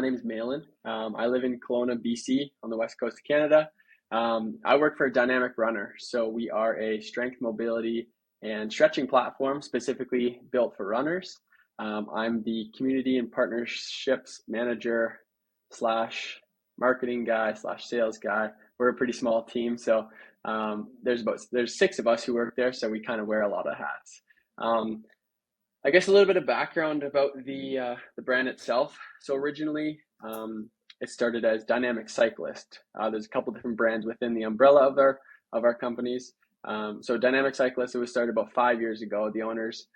my name is Malin. I live in Kelowna, BC, on the west coast of Canada. I work for a Dynamic Runner. So we are a strength, mobility, and stretching platform specifically built for runners. I'm the community and partnerships manager slash marketing guy slash sales guy. We're a pretty small team, so there's 6 of us who work there, so we kind of wear a lot of hats. I guess a little bit of background about the brand itself. So originally, it started as Dynamic Cyclist. There's a couple different brands within the umbrella of our companies. So Dynamic Cyclist, it was started about 5 years ago. The owner's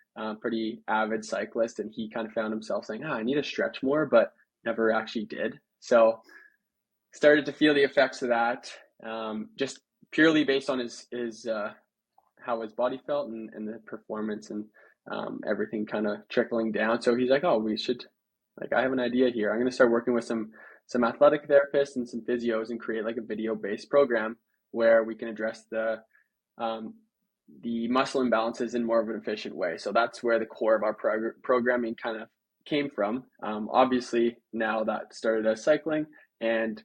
pretty avid cyclist, and he kind of found himself saying, I need to stretch more, but never actually did. So started to feel the effects of that, just purely based on his how his body felt and the performance and everything kind of trickling down. So he's like, I have an idea here. I'm going to start working with some athletic therapists and some physios and create like a video-based program where we can address the muscle imbalances in more of an efficient way. So that's where the core of our programming kind of came from. Obviously, now that started as cycling and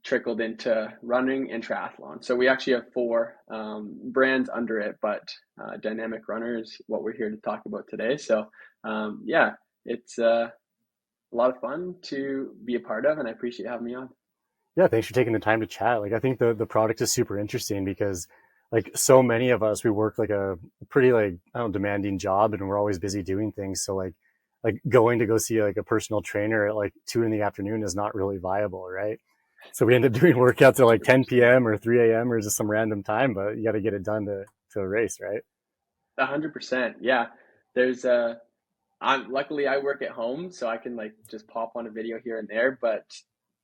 trickled into running and triathlon. So we actually have 4 brands under it, but Dynamic Runner is what we're here to talk about today. So it's a lot of fun to be a part of, and I appreciate having me on. Yeah, thanks for taking the time to chat. Like, I think the product is super interesting because like so many of us, we work like a pretty demanding job, and we're always busy doing things. So like going to go see like a personal trainer at like 2 p.m. is not really viable, right? So we end up doing workouts at like 10 p.m. or 3 a.m. or just some random time, but you got to get it done to race, right? 100%. Yeah. Luckily I work at home, so I can like just pop on a video here and there, but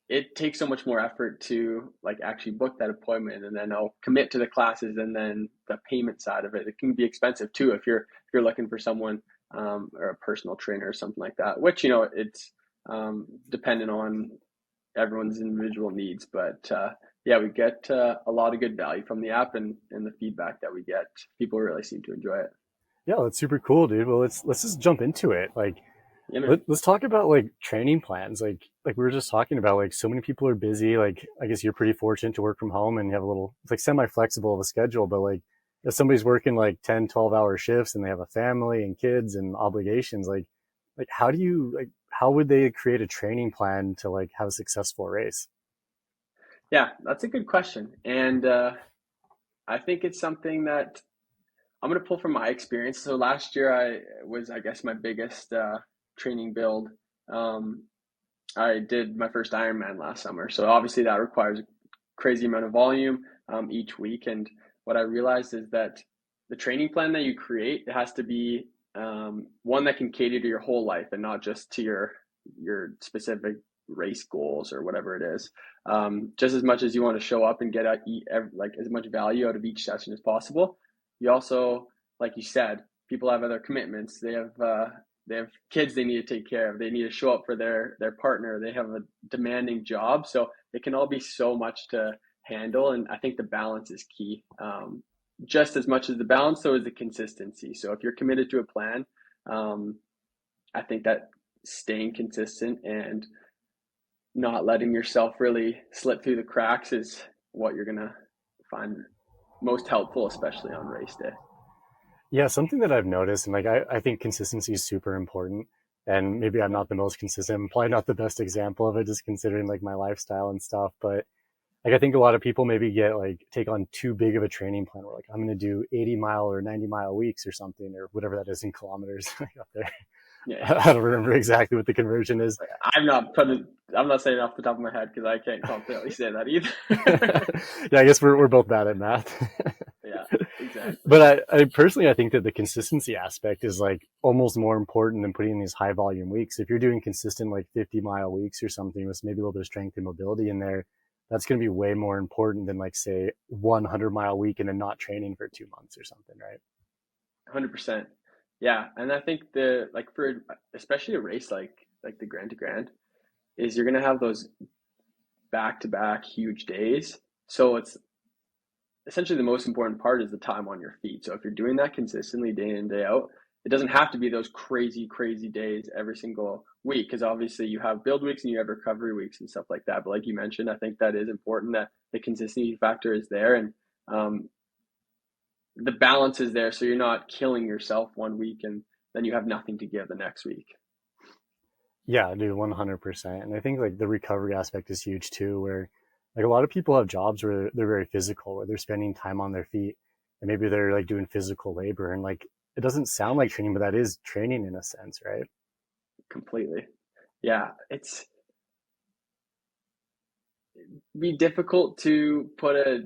it takes so much more effort to like actually book that appointment, and then I'll commit to the classes, and then the payment side of it. It can be expensive too if you're looking for someone or a personal trainer or something like that, which, it's dependent on everyone's individual needs. But we get a lot of good value from the app, and the feedback that we get. People really seem to enjoy it. Yeah, that's super cool, dude. Well, let's just jump into it. Like, Yeah, let's talk about like training plans. Like we were just talking about, like so many people are busy. Like I guess you're pretty fortunate to work from home and you have a little, it's like semi-flexible of a schedule, but like if somebody's working like 10, 12-hour shifts and they have a family and kids and obligations, like how would they create a training plan to like have a successful race? Yeah, that's a good question. And I think it's something that I'm going to pull from my experience. So last year I guess, my biggest training build. I did my first Ironman last summer. So obviously that requires a crazy amount of volume each week. And what I realized is that the training plan that you create, it has to be one that can cater to your whole life and not just to your specific race goals or whatever it is. Just as much as you want to show up and get like as much value out of each session as possible, you also, like you said, people have other commitments. They have kids they need to take care of. They need to show up for their partner. They have a demanding job. So it can all be so much to handle. And I think the balance is key. Just as much as the balance, so is the consistency. So if you're committed to a plan, I think that staying consistent and not letting yourself really slip through the cracks is what you're going to find most helpful, especially on race day. Yeah, something that I've noticed, and like I think consistency is super important. And maybe I'm not the most consistent, I'm probably not the best example of it, just considering like my lifestyle and stuff. But like I think a lot of people maybe take on too big of a training plan. Where like I'm going to do 80-mile or 90-mile weeks or something, or whatever that is in kilometers up there. Yeah. I don't remember exactly what the conversion is. I'm not saying it off the top of my head because I can't confidently say that either. Yeah, I guess we're both bad at math. Yeah, exactly. But I personally, I think that the consistency aspect is like almost more important than putting in these high volume weeks. If you're doing consistent like 50-mile weeks or something with maybe a little bit of strength and mobility in there, that's going to be way more important than like say 100-mile week and then not training for 2 months or something, right? 100%. Yeah, and I think for especially a race like the Grand to Grand is you're gonna have those back-to-back huge days. So it's essentially the most important part is the time on your feet. So if you're doing that consistently day in, day out, it doesn't have to be those crazy, crazy days every single week, because obviously you have build weeks and you have recovery weeks and stuff like that. But like you mentioned, I think that is important, that the consistency factor is there, and the balance is there, so you're not killing yourself one week and then you have nothing to give the next week. Yeah, dude, 100%. And I think like the recovery aspect is huge too, where like a lot of people have jobs where they're very physical, where they're spending time on their feet and maybe they're like doing physical labor, and like it doesn't sound like training, but that is training in a sense, right? Completely. Yeah, it's be difficult to put a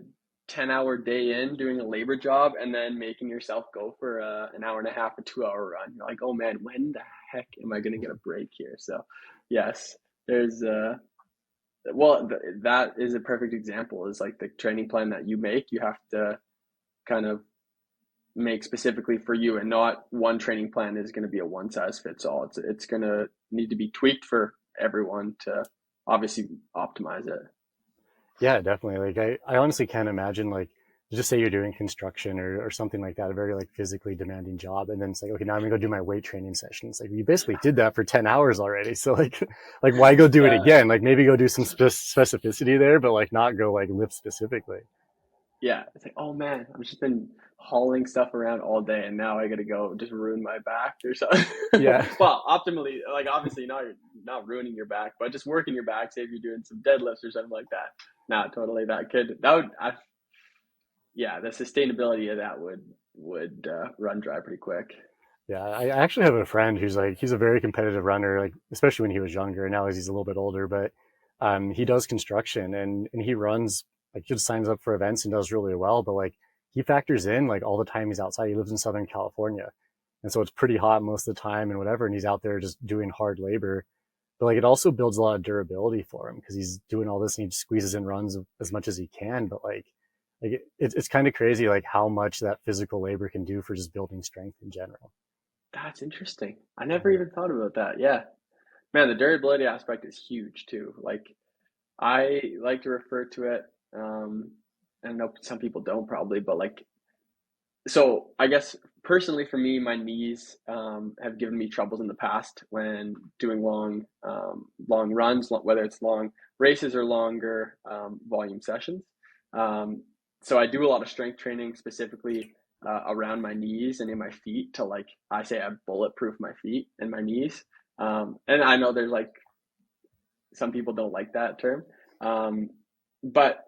10-hour day in doing a labor job and then making yourself go for an hour and a half, a 2 hour run. You're like, oh man, when the heck am I going to get a break here? So yes, there's that is a perfect example, is like the training plan that you make, you have to kind of make specifically for you, and not one training plan is going to be a one size fits all. It's going to need to be tweaked for everyone to obviously optimize it. Yeah, definitely. Like I honestly can't imagine like just say you're doing construction or something like that, a very like physically demanding job, and then it's like, okay, now I'm gonna go do my weight training session. It's like you basically did that for 10 hours already. So like why go do it Yeah, again? Like maybe go do some specificity there, but like not go like lift specifically. yeah. It's like, oh man, I've just been hauling stuff around all day, and now I got to go just ruin my back or something. Yeah. Well, optimally, like obviously not ruining your back, but just working your back. Say if you're doing some deadlifts or something like that. Nah, totally. Yeah, the sustainability of that would run dry pretty quick. Yeah, I actually have a friend who's like he's a very competitive runner, like especially when he was younger. And now he's a little bit older, but he does construction and he runs like he just signs up for events and does really well. But like he factors in like all the time he's outside. He lives in Southern California, and so it's pretty hot most of the time and whatever. And he's out there just doing hard labor. But like it also builds a lot of durability for him because he's doing all this and he squeezes in runs as much as he can. But it's kind of crazy like how much that physical labor can do for just building strength in general. That's interesting. I never even thought about that. Yeah. Man, the durability aspect is huge too. Like I like to refer to it, I know some people don't probably, but like, so I guess personally for me, my knees have given me troubles in the past when doing long runs, whether it's long races or longer volume sessions. Um, so I do a lot of strength training specifically around my knees and in my feet to, like I say, I bulletproof my feet and my knees. And I know there's like some people don't like that term, but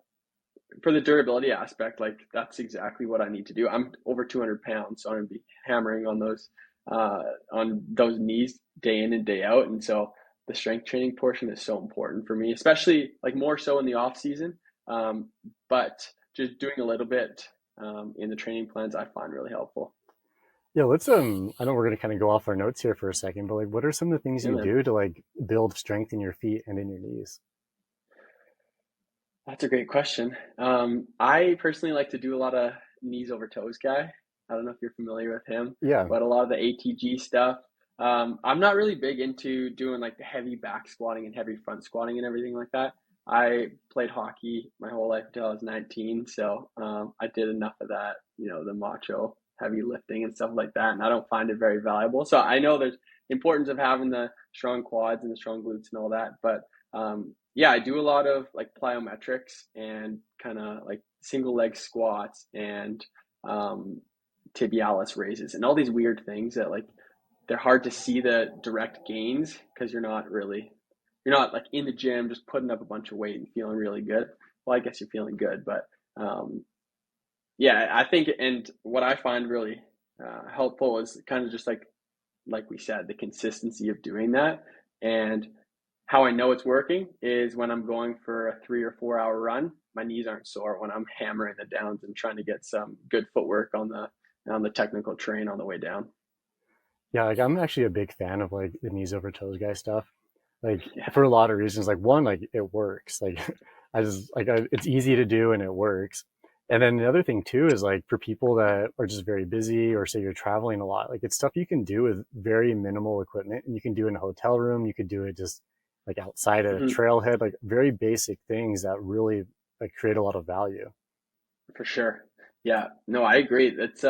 for the durability aspect, like that's exactly what I need to do. I'm over 200 pounds, so I'm gonna be hammering on those knees day in and day out, and so the strength training portion is so important for me, especially like more so in the off season. Um, but just doing a little bit in the training plans, I find really helpful. Yeah, let's I know we're gonna kind of go off our notes here for a second, but like what are some of the things Yeah, you man. do to like build strength in your feet and in your knees? That's a great question. I personally like to do a lot of knees over toes guy. I don't know if you're familiar with him, Yeah. but a lot of the ATG stuff. I'm not really big into doing like the heavy back squatting and heavy front squatting and everything like that. I played hockey my whole life until I was 19, so I did enough of that, the macho heavy lifting and stuff like that, and I don't find it very valuable. So I know there's importance of having the strong quads and the strong glutes and all that, but yeah, I do a lot of like plyometrics and kind of like single leg squats and um, tibialis raises and all these weird things that like they're hard to see the direct gains because you're not like in the gym just putting up a bunch of weight and feeling really good. Well, I guess you're feeling good, but um, yeah, I think, and what I find really helpful is kind of just like we said, the consistency of doing that. And how I know it's working is when I'm going for a 3 or 4 hour run, my knees aren't sore when I'm hammering the downs and trying to get some good footwork on the technical train on the way down. Yeah, like I'm actually a big fan of like the knees over toes guy stuff. Like Yeah. for a lot of reasons. Like one, like it works. Like it's easy to do and it works. And then the other thing too is like for people that are just very busy or say you're traveling a lot, like it's stuff you can do with very minimal equipment and you can do in a hotel room. You could do it just like outside at a Hmm. trailhead, like very basic things that really like create a lot of value. For sure. Yeah. No, I agree. That's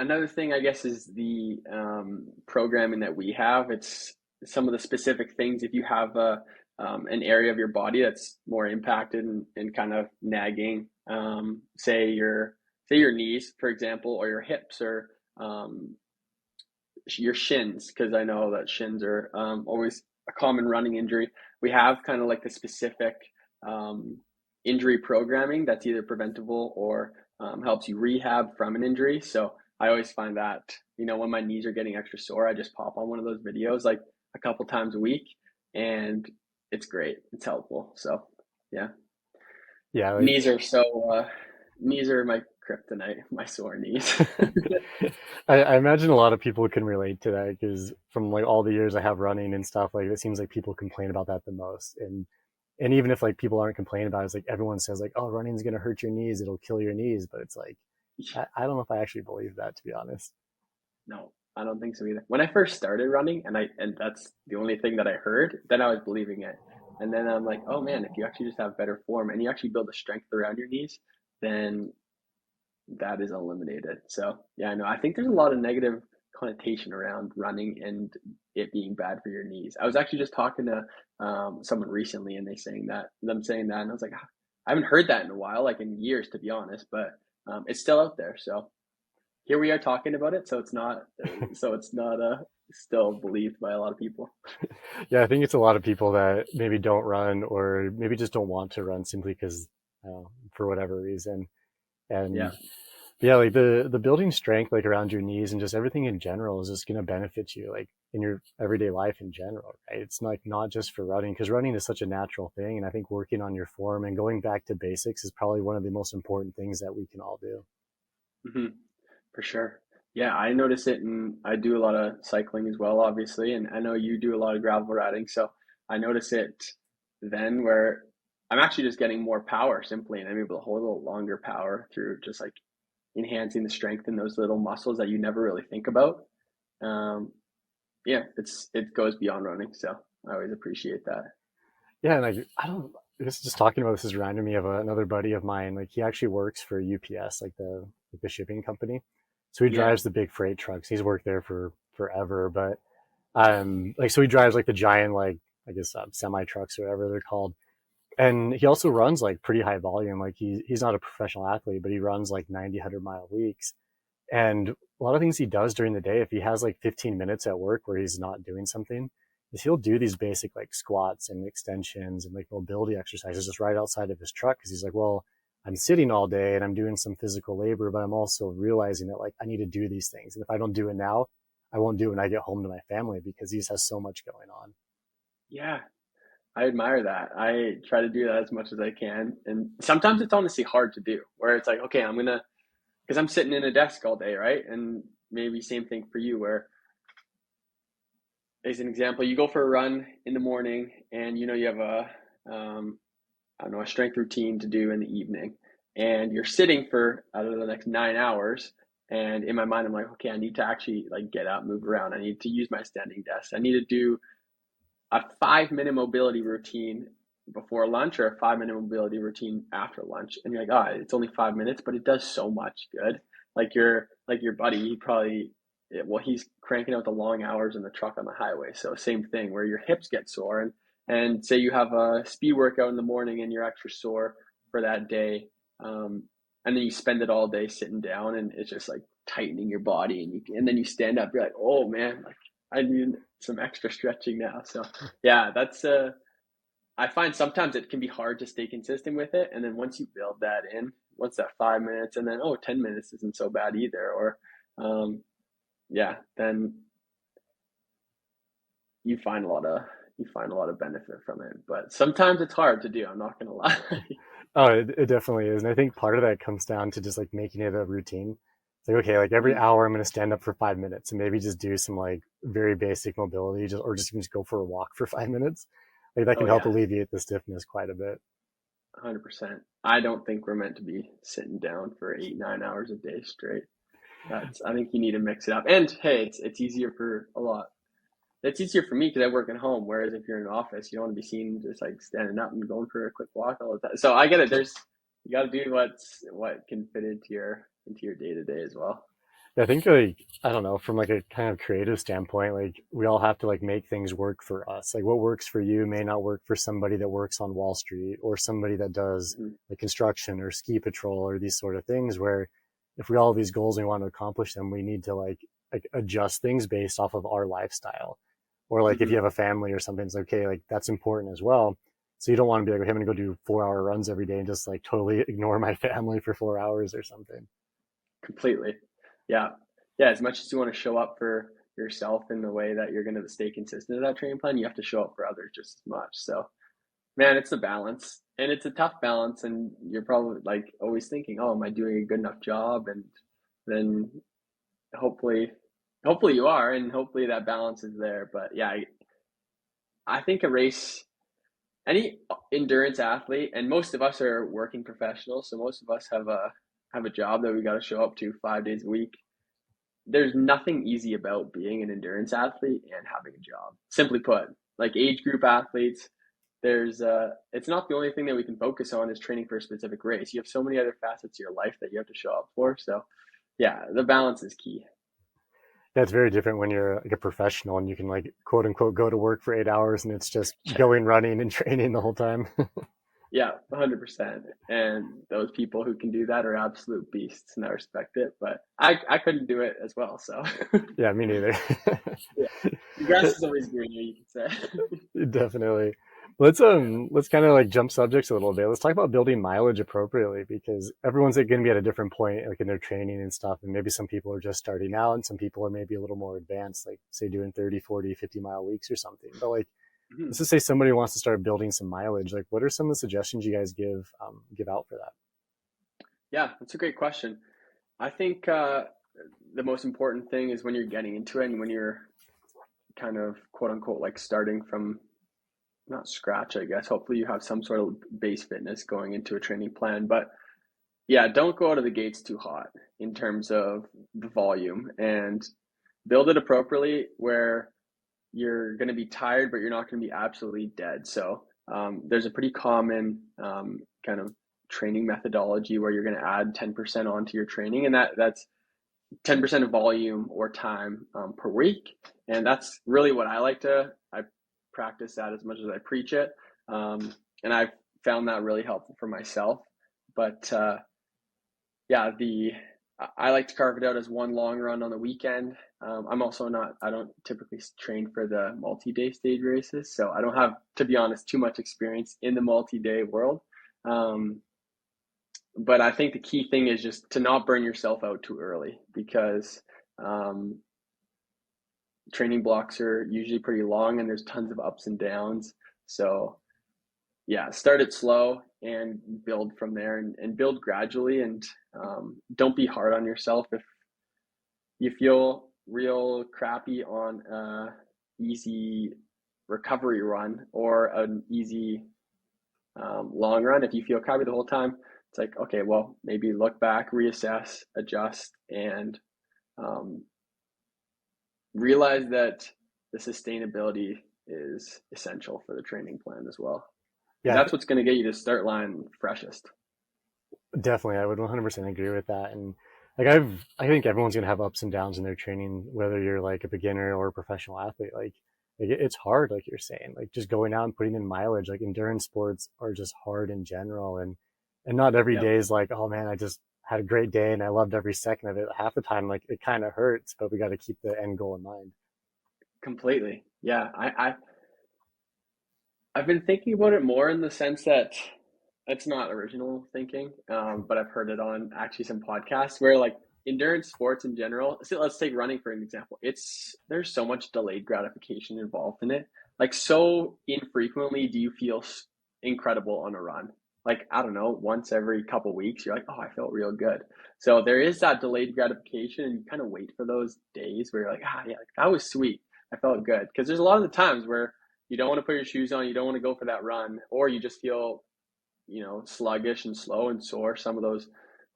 another thing, I guess, is the programming that we have. It's some of the specific things. If you have an area of your body that's more impacted and kind of nagging, say your knees, for example, or your hips, or your shins, because I know that shins are always a common running injury. We have kind of like the specific um, injury programming that's either preventable or helps you rehab from an injury. So I always find that, when my knees are getting extra sore, I just pop on one of those videos like a couple times a week, and it's great. It's helpful. So yeah, Yeah, like knees are knees are my kryptonite, my sore knees. I imagine a lot of people can relate to that because from like all the years I have running and stuff, like it seems like people complain about that the most. And even if like people aren't complaining about it, it's like everyone says like, oh, running's gonna hurt your knees, it'll kill your knees. But it's like I don't know if I actually believe that, to be honest. No, I don't think so either. When I first started running, and that's the only thing that I heard, then I was believing it. And then I'm like, oh man, if you actually just have better form and you actually build the strength around your knees, then that is eliminated. So yeah, I know. I think there's a lot of negative connotation around running and it being bad for your knees. I was actually just talking to someone recently, and them saying that, and I was like, I haven't heard that in a while, like in years, to be honest. But it's still out there. So here we are talking about it. So it's not still believed by a lot of people. Yeah, I think it's a lot of people that maybe don't run or maybe just don't want to run simply because for whatever reason. And Yeah. yeah, like the building strength like around your knees and just everything in general is just going to benefit you like in your everyday life in general, right? It's like not just for running because running is such a natural thing, and I think working on your form and going back to basics is probably one of the most important things that we can all do. Hmm. For sure. Yeah, I notice it, and I do a lot of cycling as well, obviously, and I know you do a lot of gravel riding, so I notice it then where I'm actually just getting more power simply, and I'm able to hold a little longer power through just like enhancing the strength in those little muscles that you never really think about. Um, yeah, it goes beyond running, so I always appreciate that. Yeah, and like I don't. This is just talking about this is reminding me of another buddy of mine. Like he actually works for UPS, like the shipping company. So he Yeah. drives the big freight trucks. He's worked there for forever, but like so he drives like the giant like I guess semi trucks or whatever they're called. And he also runs like pretty high volume. Like he's not a professional athlete, but he runs like 90, 100-mile weeks. And a lot of things he does during the day, if he has like 15 minutes at work where he's not doing something, is he'll do these basic like squats and extensions and like mobility exercises just right outside of his truck. Cause he's like, well, I'm sitting all day and I'm doing some physical labor, but I'm also realizing that like I need to do these things. And if I don't do it now, I won't do it when I get home to my family because he just has so much going on. Yeah, I admire that. I try to do that as much as I can, and sometimes it's honestly hard to do. Where it's like, okay, I'm gonna because I'm sitting in a desk all day, right? And maybe same thing for you, where as an example, you go for a run in the morning, and you have um, I don't know, a strength routine to do in the evening, and you're sitting for I don't know the next 9 hours. And in my mind, I'm like, okay, I need to actually like get up, move around. I need to use my standing desk. I need to do a 5 minute mobility routine before lunch or a 5 minute mobility routine after lunch. And you're like, oh, it's only 5 minutes, but it does so much good. Like your buddy, he probably well, he's cranking out the long hours in the truck on the highway. So same thing where your hips get sore, and say you have a speed workout in the morning and you're extra sore for that day. And then you spend it all day sitting down, and it's just like tightening your body, and then you stand up, you're like, oh man, like I need some extra stretching now. So yeah, that's I find sometimes it can be hard to stay consistent with it. And then once you build that in, once that 5 minutes, and then 10 minutes isn't so bad either. Or yeah, then you find a lot of you find a lot of benefit from it. But sometimes it's hard to do, I'm not gonna lie. Oh, it definitely is. And I think part of that comes down to just like making it a routine. It's like, okay, like every Mhm. hour I'm going to stand up for 5 minutes and maybe just do some like very basic mobility or just even just go for a walk for 5 minutes. Like that Oh can help yeah, alleviate the stiffness quite a bit. 100%. I don't think we're meant to be sitting down for 8, 9 hours a day straight. I think you need to mix it up. And hey, it's easier for a lot. It's easier for me because I work at home. Whereas if you're in an office, you don't want to be seen just like standing up and going for a quick walk all the time. So I get it. You got to do what can fit into your day to day as well. I think like I don't know, from like a kind of creative standpoint, like we all have to like make things work for us. Like what works for you may not work for somebody that works on Wall Street or somebody that does Mhm. like construction or ski patrol or these sort of things where if we all have these goals and we want to accomplish them, we need to like adjust things based off of our lifestyle. Or like if you Mhm. have a family or something, it's okay, like that's important as well. So you don't want to be like, okay, I'm gonna go do 4 hour runs every day and just like totally ignore my family for 4 hours or something. Completely. Yeah. Yeah. As much as you want to show up for yourself in the way that you're going to stay consistent to that training plan, you have to show up for others just as much. So, man, it's a balance and it's a tough balance. And you're probably like always thinking, oh, am I doing a good enough job? And then hopefully, hopefully you are, and hopefully that balance is there. But yeah, I think a race, any endurance athlete, and most of us are working professionals. So most of us have a job that we got to show up to 5 days a week. There's nothing easy about being an endurance athlete and having a job. Simply put, like age group athletes, there's it's not the only thing that we can focus on is training for a specific race. You have so many other facets of your life that you have to show up for. So yeah, the balance is key. Yeah, it's very different when you're like a professional and you can like quote unquote go to work for 8 hours and it's just going running and training the whole time. Yeah, 100%. And those people who can do that are absolute beasts, and I respect it. But I couldn't do it as well. So Yeah, me neither. yeah, the grass is always greener, you can say. Definitely. Let's kind of like jump subjects a little bit. Let's talk about building mileage appropriately because everyone's like going to be at a different point like in their training and stuff, and maybe some people are just starting out and some people are maybe a little more advanced, like say doing 30, 40, 50 mile weeks or something. But like let's Mhm. just say somebody wants to start building some mileage. Like what are some of the suggestions you guys give out for that? Yeah, that's a great question. I think the most important thing is when you're getting into it and when you're kind of quote unquote like starting from not scratch, I guess. Hopefully you have some sort of base fitness going into a training plan. But yeah, don't go out of the gates too hot in terms of the volume and build it appropriately where you're going to be tired, but you're not going to be absolutely dead. So there's a pretty common kind of training methodology where you're going to add 10% onto your training, and that's 10% of volume or time per week. And that's really what I practice that as much as I preach it. And I've found that really helpful for myself. But yeah, I like to carve it out as one long run on the weekend. I'm also not, I don't typically train for the multi-day stage races. So I don't have, to be honest, too much experience in the multi-day world. Um, but I think the key thing is just to not burn yourself out too early because um, training blocks are usually pretty long and there's tons of ups and downs. So yeah, start it slow and build from there and build gradually and don't be hard on yourself if you feel real crappy on a easy recovery run or an easy long run. If you feel crappy the whole time, it's like, okay, well, maybe look back, reassess, adjust, and um, realize that the sustainability is essential for the training plan as well. Because Yeah, that's what's going to get you to start line freshest. definitely. I would 100% agree with that. And like I think everyone's gonna have ups and downs in their training, whether you're like a beginner or a professional athlete. Like it's hard, like you're saying, like just going out and putting in mileage. Like endurance sports are just hard in general, and not every Yep, day is like, oh man, I just had a great day and I loved every second of it. Half the time, like it kind of hurts, but we got to keep the end goal in mind. completely. Yeah, I've been thinking about it more in the sense that it's not original thinking, but I've heard it on actually some podcasts where like endurance sports in general. So let's take running for an example. It's there's so much delayed gratification involved in it. Like so infrequently do you feel incredible on a run. Like I don't know, once every couple weeks, you're like, oh, I felt real good. So there is that delayed gratification, and you kind of wait for those days where you're like, ah, yeah, like, that was sweet. I felt good because there's a lot of the times where you don't want to put your shoes on, you don't want to go for that run, or you just feel sluggish and slow and sore. Some of those,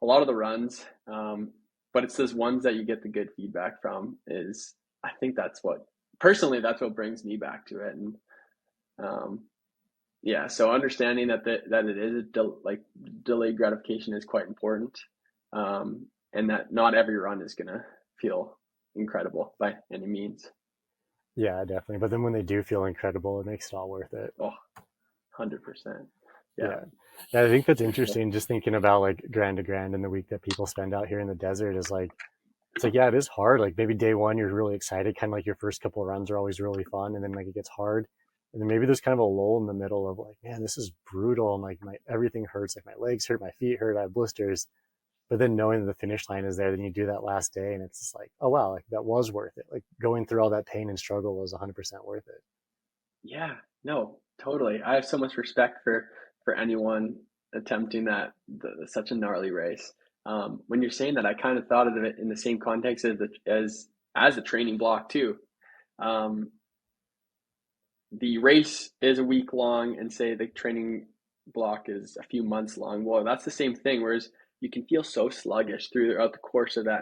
a lot of the runs, but it's those ones that you get the good feedback from. Is I think that's what personally that's what brings me back to it, and um, yeah. So understanding that it is like delayed gratification is quite important, and that not every run is gonna feel incredible by any means. Yeah, definitely. But then when they do feel incredible, it makes it all worth it. Oh, 100%. Yeah. Yeah. Yeah, I think that's interesting. Just thinking about like grand to grand in the week that people spend out here in the desert is like, it's like, yeah, it is hard. Like maybe day one, you're really excited. Kind of like your first couple of runs are always really fun. And then like it gets hard. And then maybe there's kind of a lull in the middle of like, man, this is brutal. And like everything hurts. Like my legs hurt, my feet hurt, I have blisters. But then knowing that the finish line is there, then you do that last day and it's just like, oh wow, like that was worth it. Like going through all that pain and struggle was 100% worth it. Yeah, no, totally. I have so much respect for anyone attempting such a gnarly race. When you're saying that, I kind of thought of it in the same context as a training block too. Um, the race is a week long, and say the training block is a few months long. Well, that's the same thing. Whereas you can feel so sluggish throughout the course of the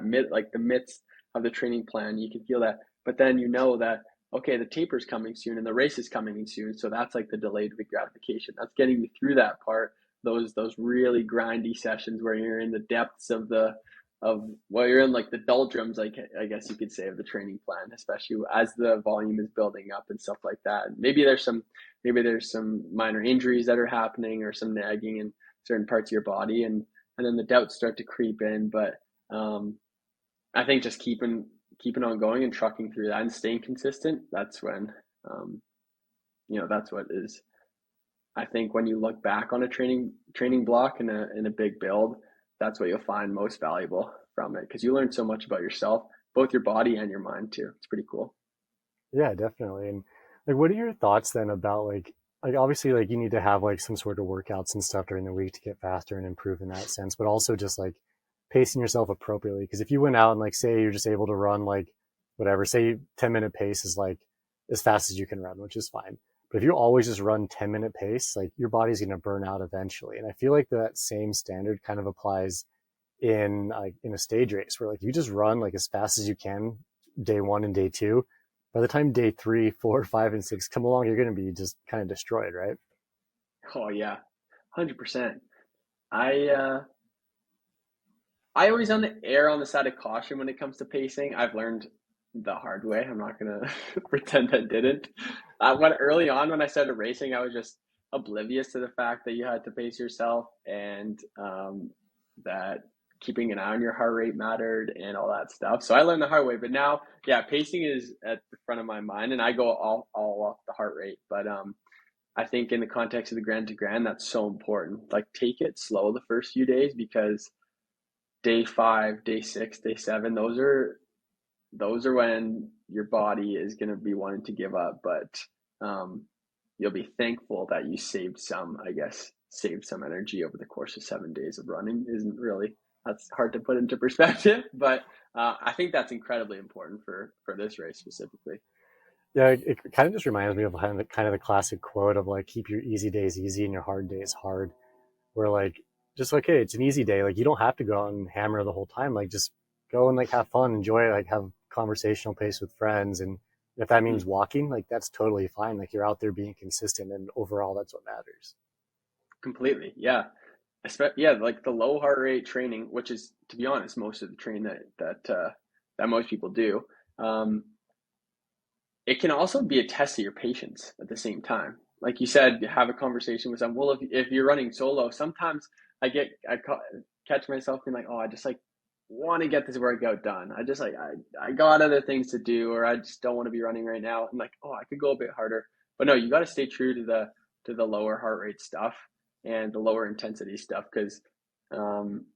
midst of the training plan. You can feel that, but then you know that okay, the taper's coming soon and the race is coming in soon. So that's like the delayed gratification. That's getting you through that part. Those really grindy sessions where you're in the depths you're in like the doldrums, like I guess you could say, of the training plan, especially as the volume is building up and stuff like that. And maybe there's some minor injuries that are happening or some nagging in certain parts of your body, and then the doubts start to creep in. But I think just keeping on going and trucking through that and staying consistent, that's when that's what is, I think, when you look back on a training block in a big build, that's what you'll find most valuable from it, because you learn so much about yourself, both your body and your mind too. It's pretty cool. Yeah, definitely. And like, what are your thoughts then about like obviously like you need to have like some sort of workouts and stuff during the week to get faster and improve in that sense, but also just like pacing yourself appropriately. Because if you went out and like say you're just able to run like whatever, say 10-minute pace is like as fast as you can run, which is fine. But if you always just run 10-minute pace, like your body's going to burn out eventually. And I feel like that same standard kind of applies in a stage race where like you just run like as fast as you can day one and day two. By the time day 3, 4, 5, and 6 come along, you're going to be just kind of destroyed, right? Oh yeah, 100%. I I always on the err on the side of caution when it comes to pacing. I've learned the hard way. I'm not gonna pretend I didn't. When early on when I started racing, I was just oblivious to the fact that you had to pace yourself, and that keeping an eye on your heart rate mattered and all that stuff. So I learned the hard way. But now, yeah, pacing is at the front of my mind, and I go all off the heart rate. But I think in the context of the grand to grand, that's so important. Like, take it slow the first few days, because day 5, day 6, day 7, those are when your body is going to be wanting to give up. But you'll be thankful that you saved some energy over the course of 7 days of running. Isn't really, that's hard to put into perspective, but I think that's incredibly important for this race specifically. Yeah, it kind of just reminds me of kind of the classic quote of like, keep your easy days easy and your hard days hard. Where like, just like, hey, it's an easy day. Like, you don't have to go out and hammer the whole time. Like, just go and like have fun, enjoy it, like have conversational pace with friends. And if that means Mm-hmm. walking, like that's totally fine. Like you're out there being consistent, and overall, that's what matters. Completely, yeah. Yeah, like the low heart rate training, which is, to be honest, most of the training that most people do. Um, it can also be a test of your patience at the same time. Like you said, have a conversation with them. Well, if you're running solo, sometimes I catch myself being like, oh, I just like want to get this workout done. I just like I got other things to do, or I just don't want to be running right now. I'm like, oh, I could go a bit harder. But no, you got to stay true to the lower heart rate stuff and the lower intensity stuff, because um,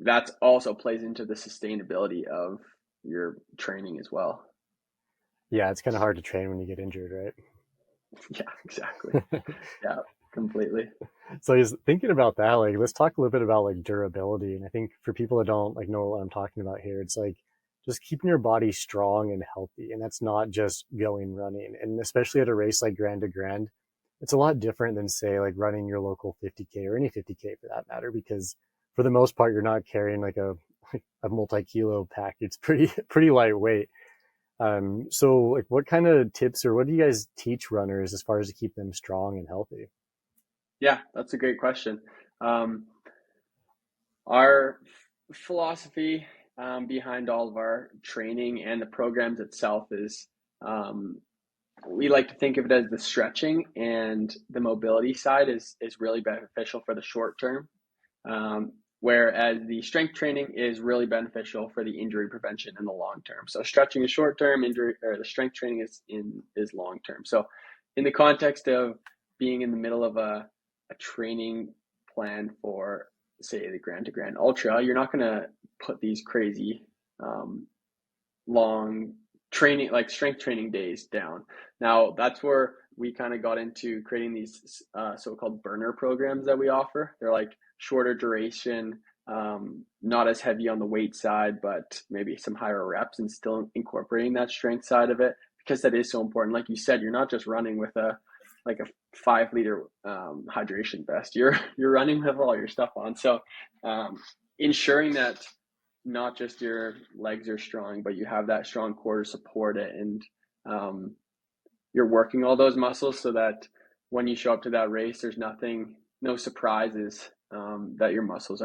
that's also plays into the sustainability of your training as well. Yeah, it's kind of hard to train when you get injured, Yeah, exactly. right? Yeah, completely. So he's thinking about that. Like, let's talk a little bit about like durability. And I think for people that don't like know what I'm talking about here, it's like just keeping your body strong and healthy. And that's not just going running. And especially at a race like Grand to Grand, it's a lot different than say like running your local 50K or any 50K for that matter, because for the most part, you're not carrying like a multi-kilo pack. It's pretty lightweight. So like what kind of tips or what do you guys teach runners as far as to keep them strong and healthy? Yeah, that's a great question. Our philosophy behind all of our training and the programs itself is we like to think of it as the stretching and the mobility side is really beneficial for the short term, whereas the strength training is really beneficial for the injury prevention in the long term. So stretching is short term, injury or the strength training is long term. So in the context of being in the middle of a training plan for, say, the Grand to Grand Ultra, you're not going to put these crazy long training, like strength training days down. Now that's where we kind of got into creating these so-called burner programs that we offer. They're like shorter duration, not as heavy on the weight side, but maybe some higher reps and still incorporating that strength side of it, because that is so important. Like you said, you're not just running with a 5 liter hydration vest. You're running with all your stuff on. So ensuring that not just your legs are strong, but you have that strong core to support it, and you're working all those muscles so that when you show up to that race, there's no surprises that your muscles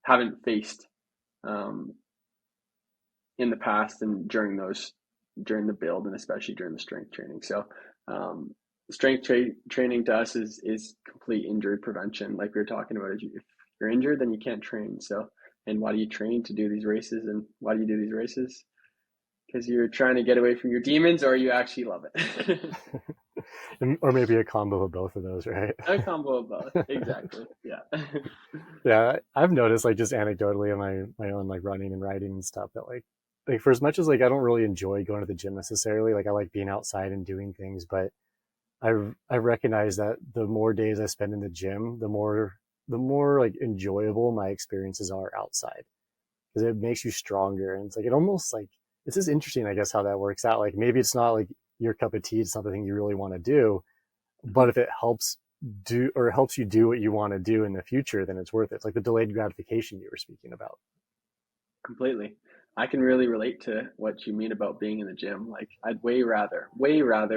haven't faced in the past and during the build, and especially during the strength training. So strength training to us is complete injury prevention. Like we were talking about, if you're injured, then you can't train. So, and why do you train? To do these races. And why do you do these races? Because you're trying to get away from your demons, or you actually love it. Or maybe a combo of both of those, right? A combo of both, exactly. Yeah. Yeah, I've noticed, like, just anecdotally in my own like running and riding and stuff, that like for as much as like I don't really enjoy going to the gym necessarily, like I like being outside and doing things, but I recognize that the more days I spend in the gym, the more like enjoyable my experiences are outside, because it makes you stronger. And it's like, it almost like, it's just interesting, I guess, how that works out. Like maybe it's not like your cup of tea, it's not the thing you really want to do, but if it helps you do what you want to do in the future, then it's worth it. It's like the delayed gratification you were speaking about. Completely. I can really relate to what you mean about being in the gym. Like I'd way rather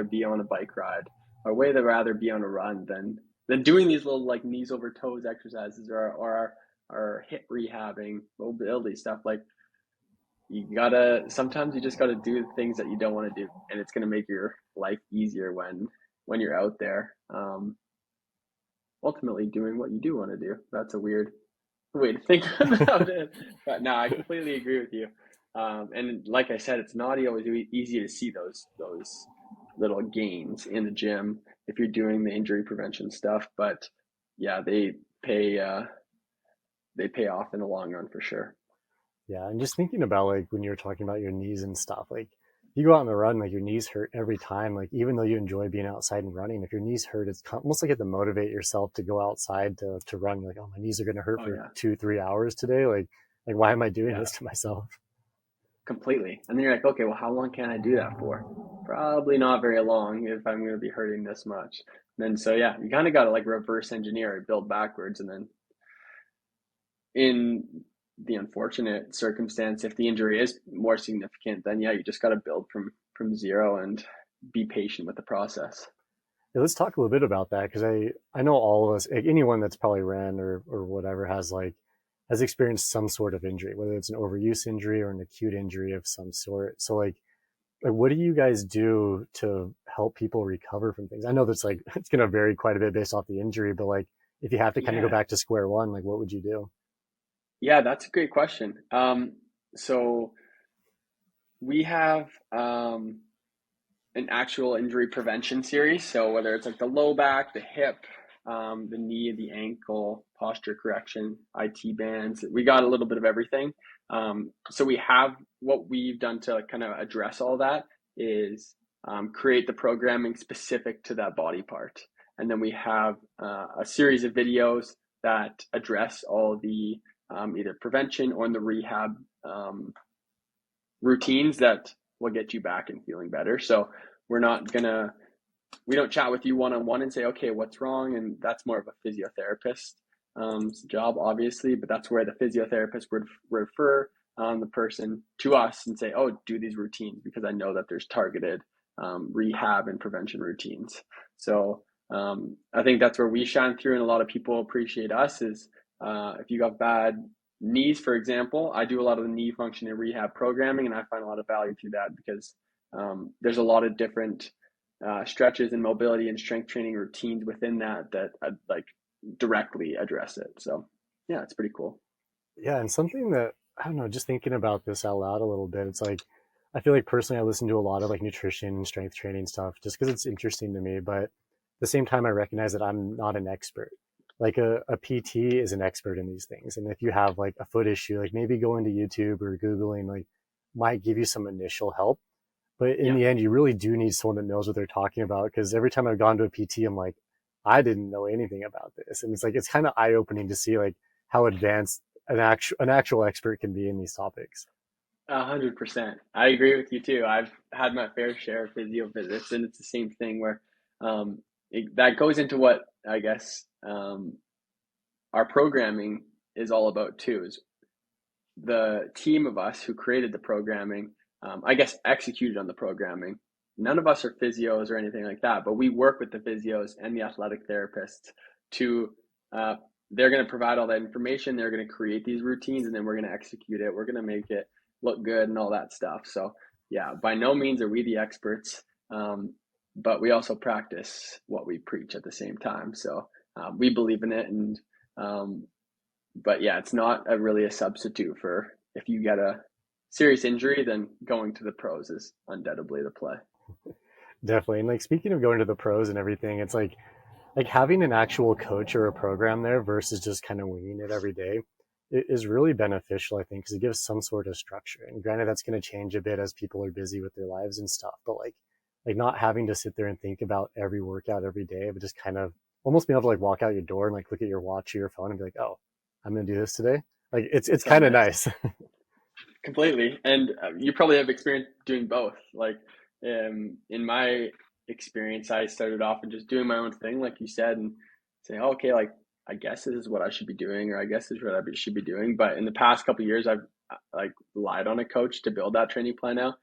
be on a bike ride, or way rather be on a run than doing these little like knees over toes exercises, or hip rehabbing, mobility stuff. Like sometimes you just gotta do the things that you don't want to do, and it's gonna make your life easier when you're out there. Ultimately doing what you do want to do. That's a weird way to think about it. But no, I completely agree with you. And like I said, it's not always easy to see those little gains in the gym if you're doing the injury prevention stuff. But yeah, they pay off in the long run for sure. Yeah, and just thinking about like when you were talking about your knees and stuff, like you go out on the run, like your knees hurt every time. Like even though you enjoy being outside and running, if your knees hurt, it's almost like you have to motivate yourself to go outside to run. You're like, oh, my knees are going to hurt for Yeah. 2-3 hours today. Like why am I doing Yeah. this to myself? Completely. And then you're like, okay, well, how long can I do that for? Probably not very long if I'm going to be hurting this much. And then so yeah, you kind of got to like reverse engineer it, build backwards, and then in the unfortunate circumstance, if the injury is more significant, then yeah, you just got to build from zero and be patient with the process. Yeah, let's talk a little bit about that, because I know all of us, like anyone that's probably ran or whatever, has experienced some sort of injury, whether it's an overuse injury or an acute injury of some sort. So like what do you guys do to help people recover from things? I know that's like it's going to vary quite a bit based off the injury, but like if you have to kind of go back to square one, like what would you do? Yeah, that's a great question. So we have an actual injury prevention series. So whether it's like the low back, the hip, the knee, the ankle, posture correction, IT bands, we got a little bit of everything. So we have, what we've done to kind of address all that is create the programming specific to that body part. And then we have a series of videos that address all the either prevention or in the rehab routines that will get you back and feeling better. So we don't chat with you one-on-one and say, okay, what's wrong? And that's more of a physiotherapist's job, obviously, but that's where the physiotherapist would refer the person to us and say, oh, do these routines, because I know that there's targeted rehab and prevention routines. So I think that's where we shine through, and a lot of people appreciate us is if you got bad knees, for example, I do a lot of the knee function and rehab programming, and I find a lot of value through that because there's a lot of different stretches and mobility and strength training routines within that like directly address it. So yeah, it's pretty cool. Yeah, and something that I don't know, just thinking about this out loud a little bit, it's like I feel like personally I listen to a lot of like nutrition and strength training stuff just because it's interesting to me, but at the same time I recognize that I'm not an expert. Like a PT is an expert in these things. And if you have like a foot issue, like maybe going to YouTube or Googling like might give you some initial help. But in Yeah. the end, you really do need someone that knows what they're talking about. Because every time I've gone to a PT, I'm like, I didn't know anything about this, and it's like it's kind of eye opening to see like how advanced an actual expert can be in these topics. 100%. I agree with you too. I've had my fair share of physio visits, and it's the same thing where that goes into what I guess our programming is all about too. Is the team of us who created the programming, I guess, executed on the programming. None of us are physios or anything like that, but we work with the physios and the athletic therapists to, uh, they're going to provide all that information. They're going to create these routines, and then we're going to execute it. We're going to make it look good and all that stuff. So, yeah, by no means are we the experts, but we also practice what we preach at the same time. So we believe in it, and um, but yeah, it's not really a substitute for if you get a serious injury, then going to the pros is undoubtedly the play. Definitely. And like speaking of going to the pros and everything, it's like having an actual coach or a program there versus just kind of winging it every day is really beneficial, I think, because it gives some sort of structure. And granted, that's going to change a bit as people are busy with their lives and stuff. But like not having to sit there and think about every workout every day, but just kind of almost being able to like walk out your door and like look at your watch or your phone and be like, oh, I'm going to do this today. Like it's So kind of nice. nice. Completely. And you probably have experience doing both. Like in my experience, I started off and just doing my own thing, like you said, and saying, oh, okay, like I guess this is what I should be doing, or I guess this is what should be doing. But in the past couple of years, I've like relied on a coach to build that training plan out.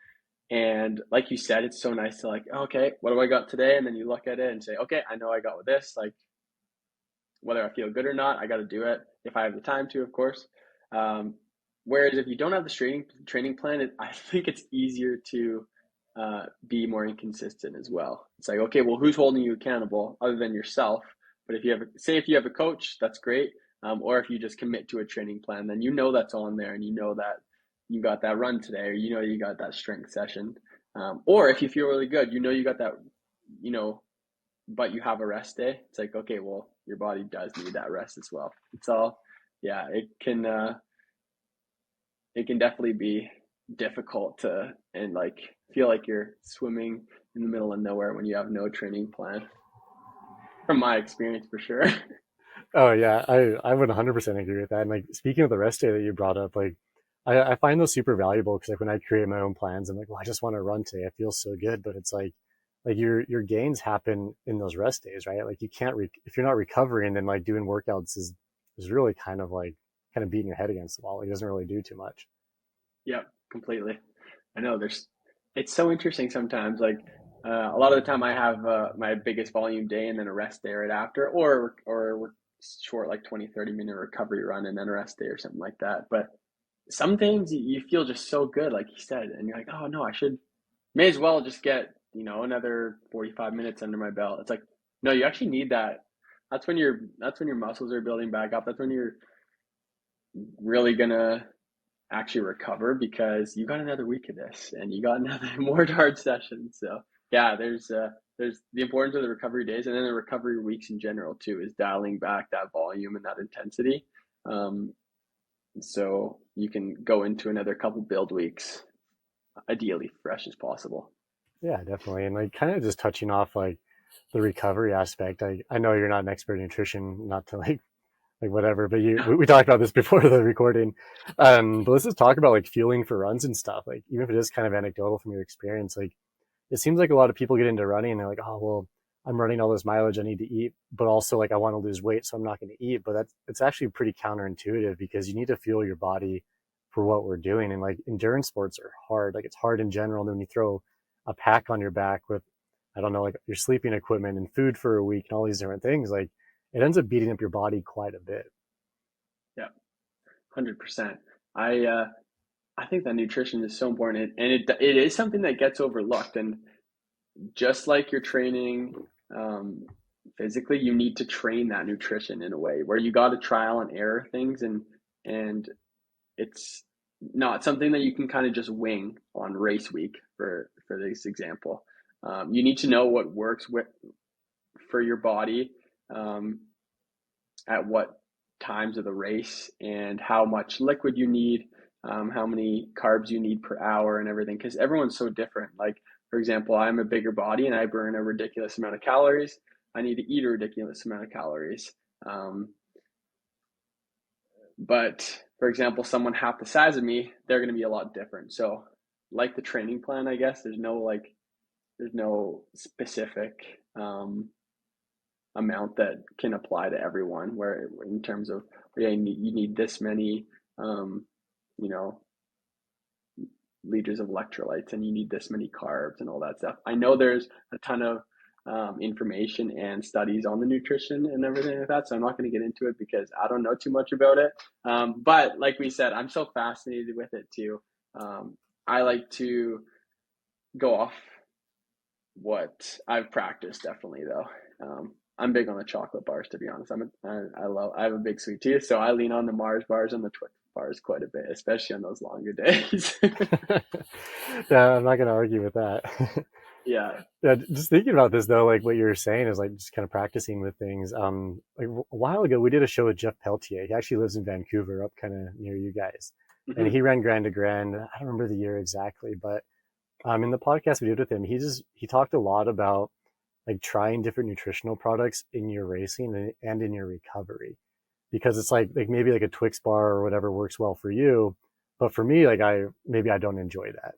And like you said, it's so nice to like, okay, what do I got today? And then you look at it and say, okay, I know I got with this. Like whether I feel good or not, I got to do it if I have the time to, of course. Um, whereas if you don't have the training plan, I think it's easier to be more inconsistent as well. It's like, okay, well, who's holding you accountable other than yourself? But if you have, if you have a coach, that's great. Or if you just commit to a training plan, then you know that's on there, and you know that you got that run today, or you know you got that strength session. Or if you feel really good, you know you got that, you know, but you have a rest day. It's like, okay, well, your body does need that rest as well. It's all, yeah, it can definitely be difficult to, and like feel like you're swimming in the middle of nowhere when you have no training plan, from my experience for sure. Oh yeah, I would 100% agree with that. And like speaking of the rest day that you brought up, like I find those super valuable because like when I create my own plans, I'm like, well, I just want to run today. It feels so good, but it's like your gains happen in those rest days, right? Like you can't if you're not recovering, then like doing workouts is really kind of beating your head against the wall. It doesn't really do too much. Yep, completely. I know it's so interesting sometimes. Like a lot of the time, I have my biggest volume day and then a rest day right after, or we're short like 20-30 minute recovery run and then a rest day or something like that. But some things you feel just so good, like you said, and you're like, oh no, I should, may as well just get, you know, another 45 minutes under my belt. It's like, no, you actually need that. That's when your muscles are building back up. That's when you're really gonna actually recover because you got another week of this and you got another more hard session. So yeah, there's the importance of the recovery days, and then the recovery weeks in general too is dialing back that volume and that intensity. Um, so you can go into another couple build weeks ideally fresh as possible. Yeah, definitely. And like kind of just touching off like the recovery aspect. I know you're not an expert in nutrition, not to like whatever, but we talked about this before the recording. But let's just talk about like fueling for runs and stuff. Like even if it is kind of anecdotal from your experience, like it seems like a lot of people get into running and they're like, oh well, I'm running all this mileage, I need to eat, but also like I want to lose weight, so I'm not going to eat. But that's it's actually pretty counterintuitive because you need to fuel your body for what we're doing. And like endurance sports are hard. Like it's hard in general. And then when you throw a pack on your back with, I don't know, like your sleeping equipment and food for a week and all these different things, like it ends up beating up your body quite a bit. Yeah, 100%. I think that nutrition is so important, and it is something that gets overlooked. And just like you're training physically, you need to train that nutrition in a way where you got to trial and error things, and it's not something that you can kind of just wing on race week for this example. You need to know what works for your body at what times of the race, and how much liquid you need, how many carbs you need per hour and everything, because everyone's so different. Like, for example, I'm a bigger body and I burn a ridiculous amount of calories. I need to eat a ridiculous amount of calories. But for example, someone half the size of me, they're going to be a lot different. So like the training plan, I guess there's no specific amount that can apply to everyone, where in terms of, yeah, you need this many liters of electrolytes, and you need this many carbs and all that stuff. I know there's a ton of information and studies on the nutrition and everything like that, so I'm not going to get into it because I don't know too much about it. But like we said, I'm so fascinated with it too. I like to go off what I've practiced, definitely, though. I'm big on the chocolate bars, to be honest. I have a big sweet tooth, so I lean on the Mars bars and the Twix bars quite a bit, especially on those longer days. Yeah, I'm not going to argue with that. Yeah. Yeah, just thinking about this though, like what you were saying is like just kind of practicing with things. Like a while ago, we did a show with Jeff Peltier. He actually lives in Vancouver, up kind of near you guys, and he ran Grand to Grand. I don't remember the year exactly, but in the podcast we did with him, he talked a lot about like trying different nutritional products in your racing and in your recovery, because it's like maybe like a Twix bar or whatever works well for you, but for me, like I don't enjoy that.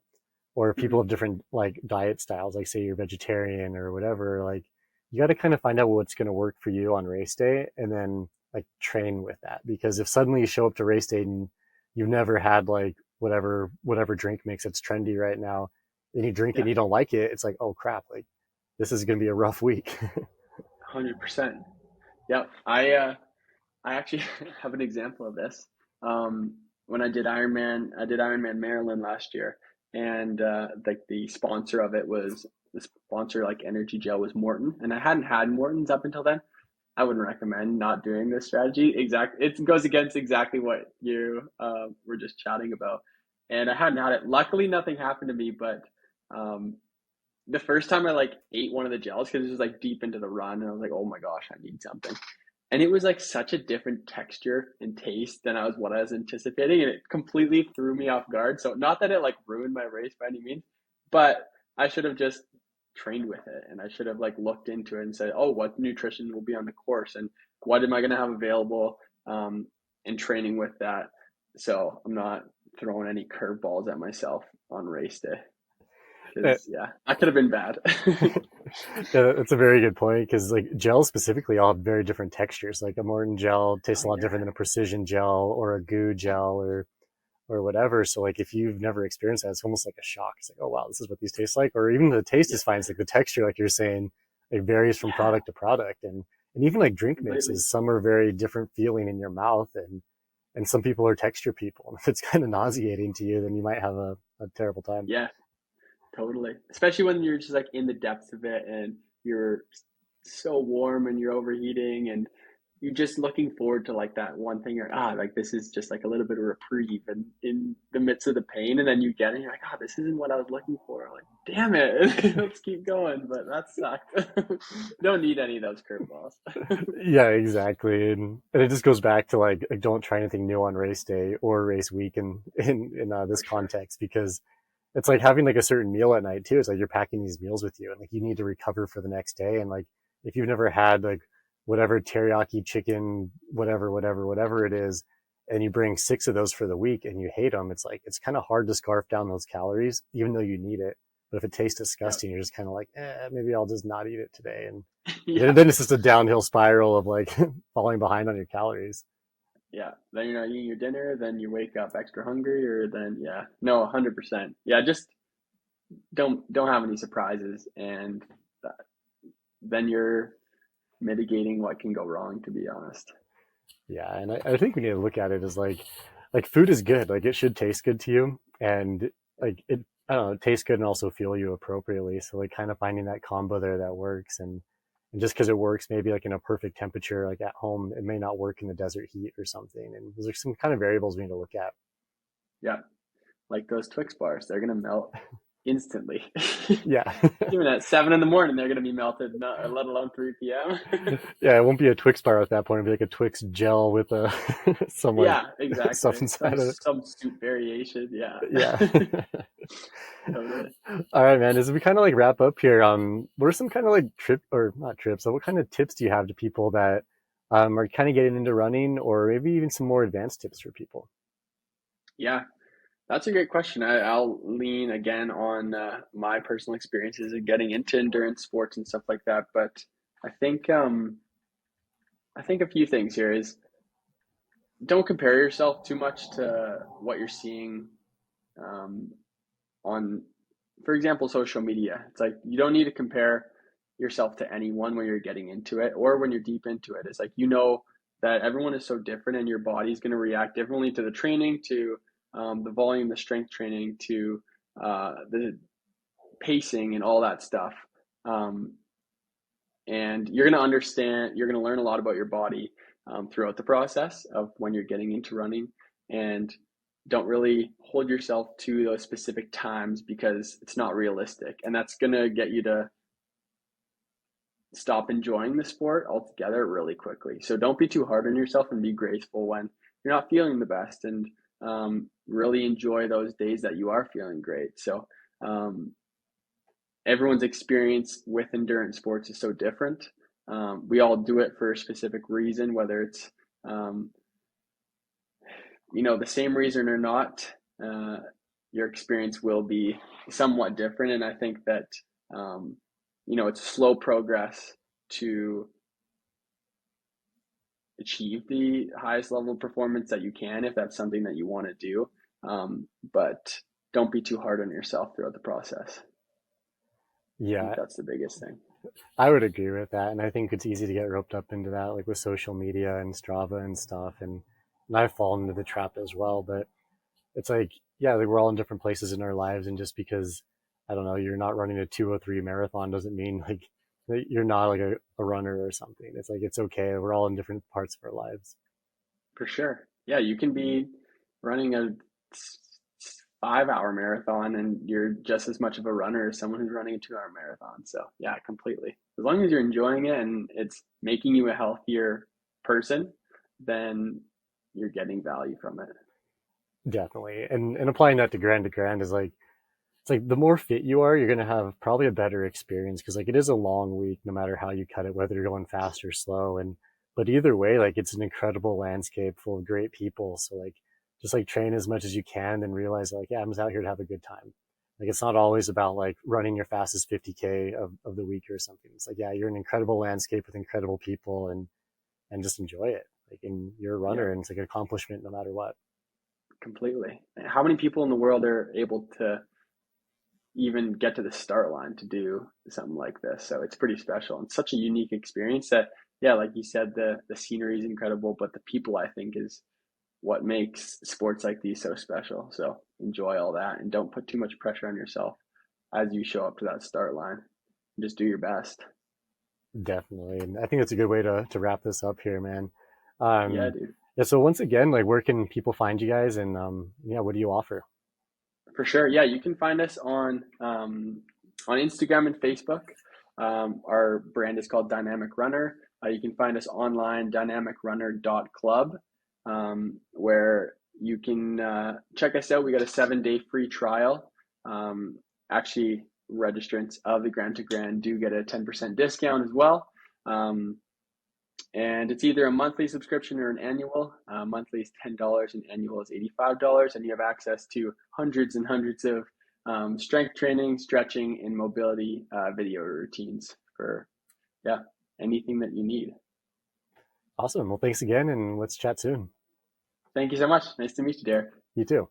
Or people have different like diet styles, like say you're vegetarian or whatever, like you got to kind of find out what's going to work for you on race day and then like train with that. Because if suddenly you show up to race day and you've never had like whatever drink mix that's trendy right now, and you drink it and you don't like it, it's like, oh crap, like this is going to be a rough week. 100%. Yeah. I actually have an example of this. When I did Ironman Maryland last year, and like the sponsor of it was the sponsor, like energy gel, was Morton, and I hadn't had Morton's up until then. I wouldn't recommend not doing this strategy. It goes against exactly what you were just chatting about, and I hadn't had it. Luckily, nothing happened to me, but the first time I like ate one of the gels, because it was like deep into the run, and I was like, oh my gosh, I need something. And it was like such a different texture and taste than what I was anticipating, and it completely threw me off guard. So not that it like ruined my race by any means, but I should have just trained with it, and I should have like looked into it and said, oh, what nutrition will be on the course, and what am I going to have available, and training with that, so I'm not throwing any curveballs at myself on race day. Because I could have been bad. Yeah, that's a very good point, because like gels specifically all have very different textures. Like a Morton gel tastes a lot different than a Precision gel or a Goo gel or whatever. So like if you've never experienced that, it's almost like a shock. It's like, oh wow, this is what these taste like. Or even the taste is fine. It's like the texture, like you're saying, it varies from product to product. And even like drink mixes, some are very different feeling in your mouth, and some people are texture people. And if it's kind of nauseating to you, then you might have a terrible time. Yeah. Totally. Especially when you're just like in the depths of it and you're so warm and you're overheating, and you're just looking forward to like that one thing. You're like, this is just like a little bit of reprieve and in the midst of the pain, and then you get it and you're like, this isn't what I was looking for. I'm like, damn it, let's keep going. But that sucked. Don't need any of those curveballs. Yeah, exactly. And it just goes back to like don't try anything new on race day or race week in this context, because it's like having like a certain meal at night too. It's like you're packing these meals with you, and like you need to recover for the next day. And like if you've never had like whatever teriyaki chicken, whatever it is, and you bring 6 of those for the week and you hate them, it's like it's kind of hard to scarf down those calories, even though you need it. But if it tastes disgusting, you're just kind of like, maybe I'll just not eat it today. And then it's just a downhill spiral of like falling behind on your calories. Yeah, then you're not eating your dinner, then you wake up extra hungry, or then 100%. Yeah, just don't have any surprises, and then you're mitigating what can go wrong, to be honest. Yeah, and I think we need to look at it as like like food is good. Like it should taste good to you, and like it, I don't know, it tastes good and also fuel you appropriately. So like kind of finding that combo there that works, and just because it works maybe like in a perfect temperature, like at home, it may not work in the desert heat or something. And those are some kind of variables we need to look at. Yeah, like those Twix bars, they're gonna melt instantly. Yeah. Even at 7 in the morning, they're gonna be melted, not, let alone 3 p.m. Yeah, it won't be a Twix bar at that point. It'll be like a Twix gel with some like Yeah, stuff exactly. Some inside of it. substitute variation. Yeah, Yeah. totally. All right, man. As we kind of like wrap up here, what are some kind of like trip or not trips? So what kind of tips do you have to people that are kind of getting into running, or maybe even some more advanced tips for people? Yeah, that's a great question. I'll lean again on my personal experiences of getting into endurance sports and stuff like that. But I think I think a few things here is don't compare yourself too much to what you're seeing um, on, for example, social media. It's like you don't need to compare yourself to anyone when you're getting into it or when you're deep into it. It's like that everyone is so different and your body's going to react differently to the training, to the volume, the strength training, to the pacing and all that stuff. Um, and you're going to understand, you're going to learn a lot about your body throughout the process of when you're getting into running. And don't really hold yourself to those specific times because it's not realistic. And that's going to get you to stop enjoying the sport altogether really quickly. So don't be too hard on yourself and be graceful when you're not feeling the best, and really enjoy those days that you are feeling great. So um, everyone's experience with endurance sports is so different. We all do it for a specific reason, whether it's um, the same reason or not. Uh, your experience will be somewhat different, and I think that um, it's slow progress to achieve the highest level of performance that you can if that's something that you want to do. But don't be too hard on yourself throughout the process. I think Yeah, that's the biggest thing. I would agree with that, and I think it's easy to get roped up into that, like with social media and Strava and stuff, and I've fallen into the trap as well. But it's like, yeah, like we're all in different places in our lives, and just because I don't know, you're not running a 2:03 marathon doesn't mean like that you're not like a runner or something. It's like it's okay. We're all in different parts of our lives. For sure. Yeah, you can be running a 5 hour marathon and you're just as much of a runner as someone who's running a 2 hour marathon. So, yeah, completely. As long as you're enjoying it and it's making you a healthier person, then you're getting value from it. Definitely, and applying that to grand is like it's like the more fit you are, you're gonna have probably a better experience because like it is a long week, no matter how you cut it, whether you're going fast or slow. And but either way, like it's an incredible landscape full of great people. So like just like train as much as you can, and realize like yeah, I'm just out here to have a good time. Like it's not always about like running your fastest 50K of the week or something. It's like yeah, you're an incredible landscape with incredible people, and just enjoy it. Like and you're a Yeah, runner, and it's like an accomplishment no matter what. completely. How many people in the world are able to even get to the start line to do something like this? So it's pretty special and such a unique experience that, yeah, like you said, the scenery is incredible, but the people, I think, is what makes sports like these so special. So enjoy all that and don't put too much pressure on yourself as you show up to that start line. Just do your best. Definitely. And I think that's a good way to wrap this up here, man. Yeah, Um, dude. yeah, so once again, like where can people find you guys and yeah, what do you offer? For sure. Yeah, you can find us on Instagram and Facebook. Our brand is called Dynamic Runner. You can find us online, dynamicrunner.club, where you can check us out. We got a 7 day free trial. Actually, registrants of the Grand to Grand do get a 10% discount as well. Um, and it's either a monthly subscription or an annual. Monthly is $10 and annual is $85, and you have access to hundreds and hundreds of strength training, stretching, and mobility video routines for, yeah, anything that you need. Awesome. Well, thanks again and let's chat soon. Thank you so much. Nice to meet you, Derek. You too.